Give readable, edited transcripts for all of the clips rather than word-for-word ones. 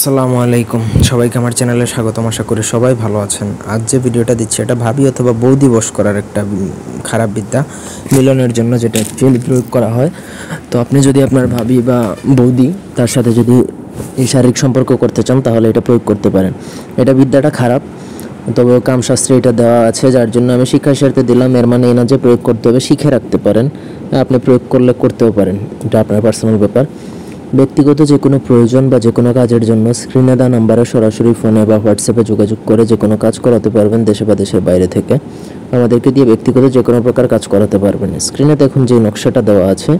আসসালামু আলাইকুম, সবাইকে আমার চ্যানেলে স্বাগতম। আশা করি সবাই ভালো আছেন। আজ যে ভিডিওটা দিচ্ছি এটা ভাবি অথবা বৌদি বশ করার একটা খারাপ বিদ্যা মিলনের জন্য, যেটা অ্যাকচুয়ালি প্রয়োগ করা হয়। তো আপনি যদি আপনার ভাবি বা বৌদি তার সাথে যদি এই শারীরিক সম্পর্ক করতে চান তাহলে এটা প্রয়োগ করতে পারেন। এটা বিদ্যাটা খারাপ, তবে কামশাস্ত্রে এটা দেওয়া আছে, যার জন্য আমি শিক্ষার স্বার্থে দিলাম। এর মানে এই না যে প্রয়োগ করতে হবে, শিখে রাখতে পারেন। আপনি প্রয়োগ করলে করতেও পারেন, এটা আপনার পার্সোনাল ব্যাপার। ব্যক্তিগত যে কোনো প্রয়োজন বা যে কোনো কাজের জন্য স্ক্রিনে দেওয়া নাম্বারে সরাসরি ফোনে বা হোয়াটসঅ্যাপে যোগাযোগ করে যে কোনো কাজ করাতে পারবেন, দেশে বা দেশের বাইরে থেকে। আমাদেরকে দিয়ে ব্যক্তিগত যে কোনো প্রকার কাজ করাতে পারবেন। স্ক্রিনে দেখুন যে নকশাটা দেওয়া আছে,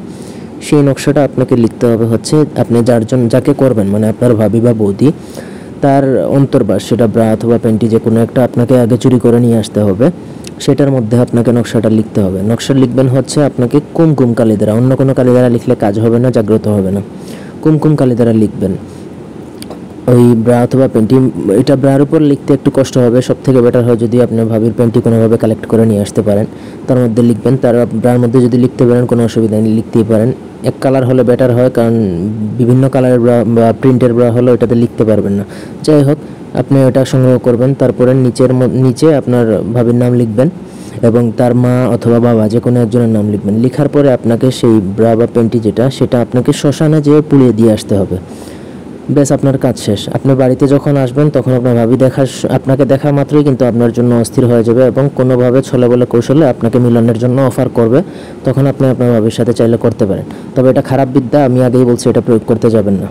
সেই নকশাটা আপনাকে লিখতে হবে হচ্ছে আপনি যাকে করবেন, মানে আপনার ভাবি বা বৌদি, তার অন্তর্বাস, সেটা ব্রা অথবা প্যান্টি যে কোনো একটা আপনাকে আগে চুরি করে নিয়ে আসতে হবে। সেটার মধ্যে আপনাকে নকশাটা লিখতে হবে। নকশা লিখবেন হচ্ছে আপনাকে কুমকুম কালি দ্বারা, অন্য কোনো কালি দ্বারা লিখলে কাজ হবে না, জাগ্রত হবে না। কুমকুম কালি দ্বারা লিখবেন ওই ব্রা অথবা প্যান্টি। এটা ব্রার উপর লিখতে একটু কষ্ট হবে, সব থেকে বেটার হয় যদি আপনার ভাবির প্যান্টি কোনোভাবে কালেক্ট করে নিয়ে আসতে পারেন, তার মধ্যে লিখবেন। তার ব্রার মধ্যে যদি লিখতে পারেন কোনো অসুবিধা নেই, লিখতেই পারেন। এক কালার হলে বেটার হয়, কারণ বিভিন্ন কালারের ব্রা বা প্রিন্টের ব্রা হলে ওটাতে লিখতে পারবেন না। যাই হোক, আপনি ওটা সংগ্রহ করবেন। তারপরে নিচে আপনার ভাবির নাম লিখবেন এবং তার মা অথবা বাবা যে কোনো একজনের নাম লিখবেন। লেখার পরে আপনাকে সেই ব্রা বা প্যান্টি সেটা আপনাকে শ্মশানে যেয়ে পুড়িয়ে দিয়ে আসতে হবে। ব্যাস, আপনার কাজ শেষ। আপনি বাড়িতে যখন আসবেন তখন আপনার ভাবি আপনাকে দেখা মাত্রই কিন্তু আপনার জন্য অস্থির হয়ে যাবে এবং কোনোভাবে ছলে বলে কৌশলে আপনাকে মিলনের জন্য অফার করবে। তখন আপনি আপনার ভাবির সাথে চাইলে করতে পারেন। তবে এটা খারাপ বিদ্যা, আমি আগেই বলছি, এটা প্রয়োগ করতে যাবেন না।